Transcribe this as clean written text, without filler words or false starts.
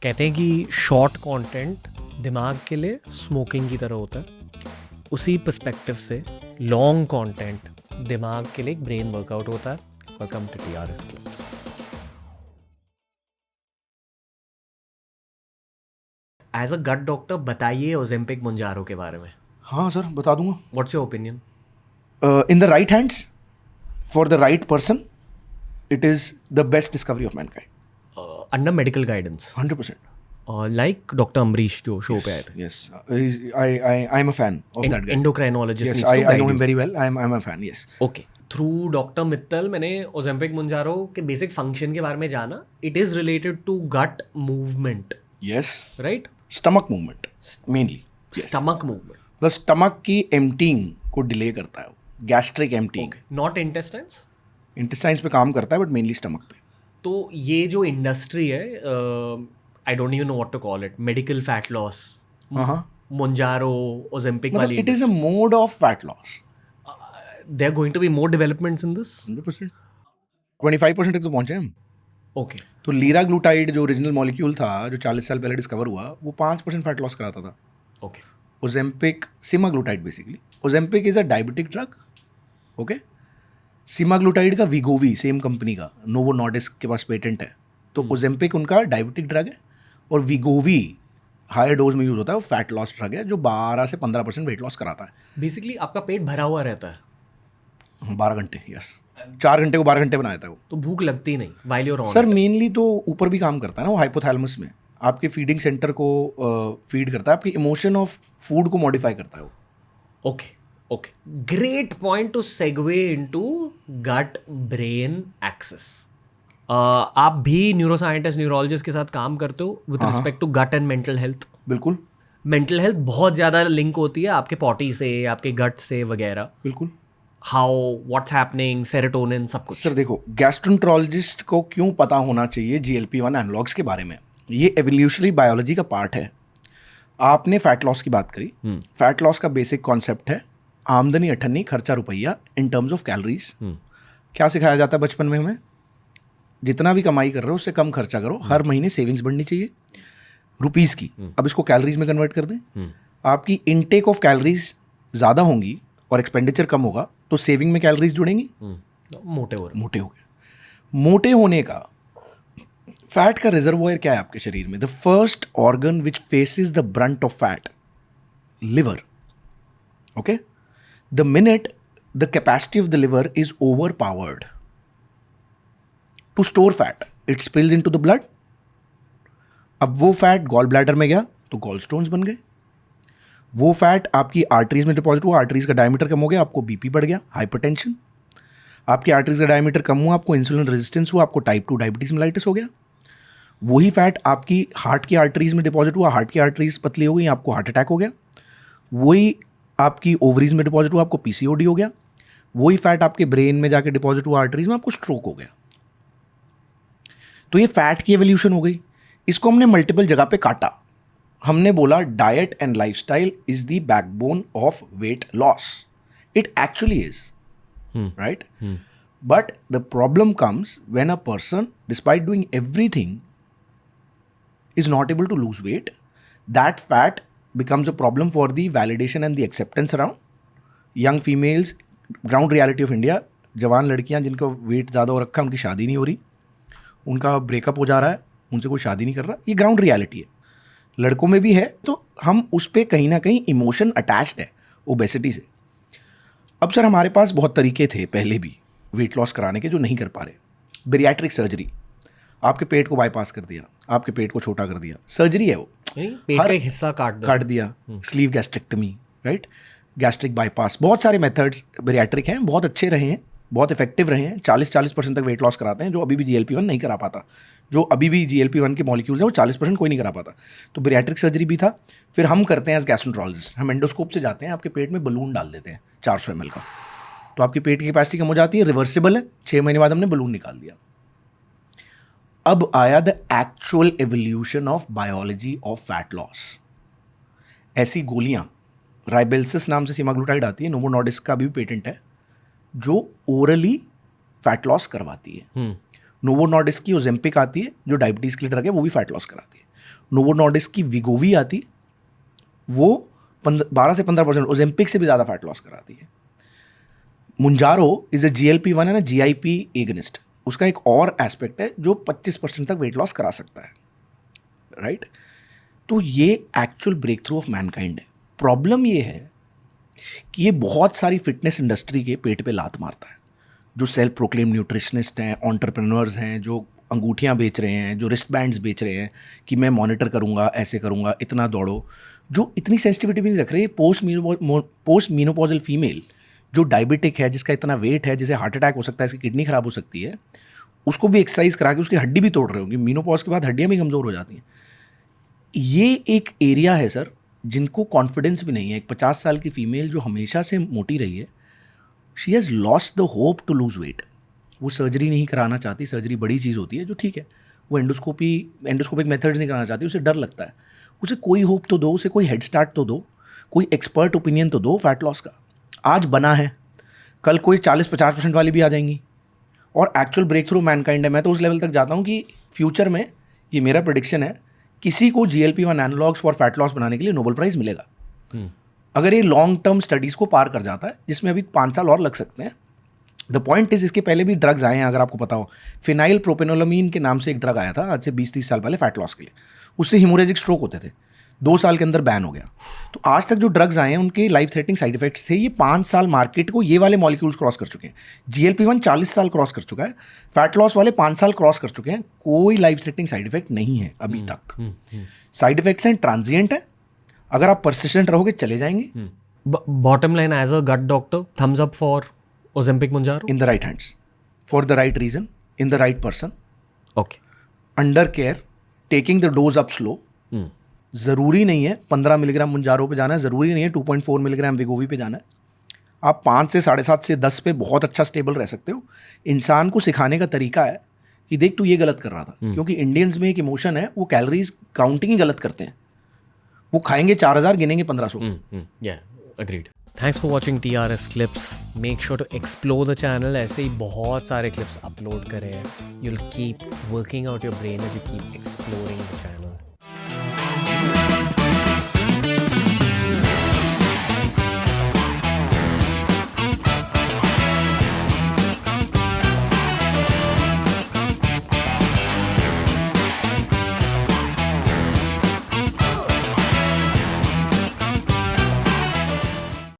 कहते हैं कि शॉर्ट कंटेंट दिमाग के लिए स्मोकिंग की तरह होता है, उसी पर्सपेक्टिव से लॉन्ग कंटेंट दिमाग के लिए एक ब्रेन वर्कआउट होता है. Welcome to TRS class. As a gut doctor बताइए ओजेम्पिक मुंजारो के बारे में. हाँ सर, बता दूंगा. What's your opinion? In the right hands for the right person it is the best discovery of Mankind. Under medical guidance 100%. Like doctor Ambarish जो show पे आए थे. Yes, I am a fan of that guy. Endocrinologist. Yes, I know him very well. I'm a fan. Yes. Okay. Through doctor Mittal मैंने Ozempic मुंजारो के basic function के बारे में जाना. It is related to gut movement, Yes. राइट? Stomach movement mainly. Yes. Stomach movement, The stomach की emptying को delay करता है वो. Gastric emptying. Not intestines. Intestines पे काम करता है but mainly stomach पे. तो ये जो इंडस्ट्री है, I don't even know what to call it, medical fat loss, हाँ. मुंजारो, ओजेम्पिक मतलब वाली, it is a mode of fat loss. There are going to be more developments in this. 100%. 25% तक तो पहुंचे हम. ओके. तो लीराग्लूटाइड जो ओरिजिनल मॉलिक्यूल था जो 40 साल पहले डिस्कवर हुआ वो 5% फैट लॉस कराता था. Okay. Ozempic, semaglutide basically. Ozempic is a diabetic drug. Okay. Semaglutide का वीगोवी सेम कंपनी का नोवो नॉर्डिस्क के पास पेटेंट है. तो ओजेम्पिक उनका डायबिटिक ड्रग है और वीगोवी हायर डोज में यूज होता है. वो फैट लॉस ड्रग है जो 12 से 15% वेट लॉस कराता है. बेसिकली आपका पेट भरा हुआ रहता है 12 घंटे. यस. 4 घंटे को 12 घंटे बनाया था वो. तो भूख लगती नहीं while you are on. Sir mainly तो ऊपर भी काम करता है ना वो, हाइपोथैलेमस में आपके फीडिंग सेंटर को फीड करता है. आपकी इमोशन ऑफ फूड को मॉडिफाई करता है वो. Okay. Okay, great point to segue into gut brain axis. आप भी न्यूरोसाइंटिस्ट, न्यूरोलॉजिस्ट के साथ काम करते हो with respect to gut and mental health. बिल्कुल. मेंटल हेल्थ बहुत ज़्यादा लिंक होती है आपके पॉटी से, आपके गट से वगैरह. बिल्कुल. हाउ, व्हाट्स हैपनिंग, सेरोटोनिन, सब कुछ. सर देखो, गैस्ट्रोएंटरोलॉजिस्ट को क्यों पता होना चाहिए GLP-1 एनालॉग्स के बारे में? ये एवोल्यूशनरी बायोलॉजी का पार्ट है. आपने फैट लॉस की बात करी. फैट लॉस का बेसिक कॉन्सेप्ट है आमदनी अठन्नी खर्चा रुपया इन टर्म्स ऑफ कैलोरीज. क्या सिखाया जाता है बचपन में हमें? जितना भी कमाई कर रहे हो उससे कम खर्चा करो. हर महीने सेविंग्स बढ़नी चाहिए रुपीज़ की. अब इसको कैलोरीज में कन्वर्ट कर दें. आपकी इनटेक ऑफ कैलोरीज ज़्यादा होंगी और एक्सपेंडिचर कम होगा तो सेविंग में कैलोरीज जुड़ेंगी. मोटे हो रहे. मोटे हो गए. मोटे होने का फैट का रिजर्वोयर क्या है आपके शरीर में? The first organ which faces the brunt of fat, liver. Okay. The minute the capacity of the liver is overpowered to store fat, it spills into the blood. अब वो fat gall bladder में गया तो gall stones बन गए. वो fat आपकी arteries में डिपॉजिट हुआ, आर्टरीज का डायमीटर कम हो गया, आपको बीपी बढ़ गया, हाइपरटेंशन. आपकी आर्टरीज का डायमीटर कम हुआ, आपको इंसुलिन रेजिस्टेंस हुआ, आपको टाइप 2 डायबिटीज मेलाइटिस हो गया. वही फैट आपकी हार्ट की आर्टरीज में डिपॉजिट हुआ, हार्ट की आर्टरीज पतली हो गई, आपको हार्ट अटैक हो गया. वही आपकी ओवरीज में डिपॉजिट हुआ, आपको PCOD हो गया. वही फैट आपके ब्रेन में जाके डिपॉजिट हुआ आर्टरीज में, आपको स्ट्रोक हो गया. तो ये फैट की एवोल्यूशन हो गई. इसको हमने मल्टीपल जगह पे काटा. हमने बोला diet and lifestyle is the backbone of weight loss. It actually is, right? But the problem comes when a person despite doing everything is not able to lose weight. That fat becomes a problem for the validation and the acceptance around young females. Ground reality of India, जवान लड़कियां जिनका wait ज़्यादा हो रखा है उनकी शादी नहीं हो रही, उनका ब्रेकअप हो जा रहा है, उनसे कोई शादी नहीं कर रहा. ये ग्राउंड रियलिटी है. लड़कों में भी है. तो हम उस पर कहीं ना कहीं इमोशन अटैच्ड है ओबेसिटी से. अब सर हमारे पास बहुत तरीके थे पहले भी वेट लॉस कराने के जो नहीं कर पा रहे. बेरियाट्रिक सर्जरी, आपके पेट को बाईपास कर दिया, आपके पेट को छोटा कर दिया. सर्जरी है वो, पेट का एक हिस्सा काट दिया. Sleeve gastrectomy, right? Gastric bypass. बहुत सारे मेथड्स बेरियाट्रिक हैं, बहुत अच्छे रहे हैं, बहुत इफेक्टिव रहे हैं. 40% तक वेट लॉस कराते हैं, जो अभी भी GLP-1 नहीं करा पाता. जो अभी भी GLP-1 के मॉलिक्यूल्स हैं वो 40% कोई नहीं करा पाता. तो बेरियाट्रिक सर्जरी भी था. फिर हम करते हैं एज गैस्ट्रोएंटरोलॉजिस्ट, हम एंडोस्कोप से जाते हैं, आपके पेट में बलून डाल देते हैं 400 ml का. तो आपकी पेट की कैपेसिटी कम हो जाती है, रिवर्सिबल है. 6 महीने बाद हमने बलून निकाल दिया. अब आया the actual evolution of biology of fat loss. ऐसी गोलियां, राइबेल्सिस नाम से सीमाग्लूटाइड आती है, नोवो नॉर्डिस्क का भी पेटेंट है, जो ओरली फैट लॉस करवाती है. नोवो नॉर्डिस्क की ओजेम्पिक आती है जो डायबिटीज़ के लिए ड्रग है, वो भी फैट लॉस कराती है. नोवो नॉर्डिस्क की विगोवी आती, वो 12 से 15% ओजेम्पिक से भी ज़्यादा फैट लॉस कराती है। मुंजारो इज अ GLP-1 है ना, GIP एगनिस्ट, उसका एक और एस्पेक्ट है जो 25% तक वेट लॉस करा सकता है, राइट? तो ये actual breakthrough of mankind है। प्रॉब्लम ये है कि ये बहुत सारी फिटनेस इंडस्ट्री के पेट पे लात मारता है, जो सेल्फ प्रोक्लेम न्यूट्रिशनिस्ट हैं, एंटरप्रेन्योर्स हैं, जो अंगूठियाँ बेच रहे हैं, जो रिस्ट बैंड्स बेच रहे हैं कि मैं मॉनिटर करूँगा, ऐसे करूँगा, इतना दौड़ो, जो इतनी सेंसिटिविटी भी नहीं रख रहे। पोस्ट मीनोपॉजल फीमेल जो डायबिटिक है, जिसका इतना वेट है, जिसे हार्ट अटैक हो सकता है, इसकी किडनी खराब हो सकती है, उसको भी एक्सरसाइज करा के उसकी हड्डी भी तोड़ रहे होंगे। मीनोपॉज के बाद हड्डियाँ भी कमज़ोर हो जाती हैं। ये एक एरिया है सर जिनको कॉन्फिडेंस भी नहीं है। एक 50 साल की फीमेल जो हमेशा से मोटी रही है, she has lost the hope to lose weight. वो सर्जरी नहीं कराना चाहती, सर्जरी बड़ी चीज़ होती है, जो ठीक है, वो एंडोस्कोपिक मेथड्स नहीं कराना चाहती, उसे डर लगता है। उसे कोई होप तो दो, उसे कोई हेड स्टार्ट तो दो, कोई एक्सपर्ट ओपिनियन तो दो फैट लॉस का। आज बना है, कल कोई 40-50% वाली भी आ जाएंगी और एक्चुअल ब्रेक थ्रू मैनकाइंड है। मैं तो उस लेवल तक जाता हूँ कि फ्यूचर में, ये मेरा प्रेडिक्शन है, किसी को GLP-1 analogues for fat loss बनाने के लिए नोबेल प्राइज़ मिलेगा, अगर ये लॉन्ग टर्म स्टडीज़ को पार कर जाता है, जिसमें अभी 5 साल और लग सकते हैं। द पॉइंट इज, इसके पहले भी ड्रग्स आए हैं, अगर आपको पता हो, फिनाइल प्रोपेनोलामीन के नाम से एक ड्रग आया था आज से 20-30 साल पहले फैट लॉस के लिए। उससे हिमोरेजिक स्ट्रोक होते थे, 2 साल के अंदर बैन हो गया। तो आज तक जो ड्रग्स आए हैं उनके लाइफ थ्रेटनिंग साइड इफेक्ट्स थे। ये 5 साल मार्केट को ये वाले मॉलिक्यूल्स क्रॉस कर चुके हैं। GLP-1 40 साल क्रॉस कर चुका है, फैट लॉस वाले 5 साल क्रॉस कर चुके हैं, कोई लाइफ थ्रेटनिंग साइड इफेक्ट नहीं है अभी तक। साइड इफेक्ट्स हैं ट्रांजिएंट है, अगर आप परसिस्टेंट रहोगे चले जाएंगे। Bottom line, as a gut doctor, thumbs up for Ozempic Mounjaro? In the right hands, for the right reason, in the right person, Okay. under care, taking the dose up slow. ज़रूरी नहीं है 15 milligram मुंजारो पे जाना है, ज़रूरी नहीं है 2.4 milligram विगोवी पे जाना है। आप 5 से 7.5 से 10 पे बहुत अच्छा स्टेबल रह सकते हो। इंसान को सिखाने का तरीका है कि देख तू ये गलत कर रहा था, क्योंकि इंडियंस में एक इमोशन है, वो कैलोरीज काउंटिंग ही गलत करते हैं। वो खाएंगे 4000, गिनेंगे 1500। Yeah, agreed. Thanks for watching TRS clips. Make sure to explore the channel. ऐसे ही बहुत सारे clips upload करें हैं. You'll keep working out your brain as you keep exploring the channel.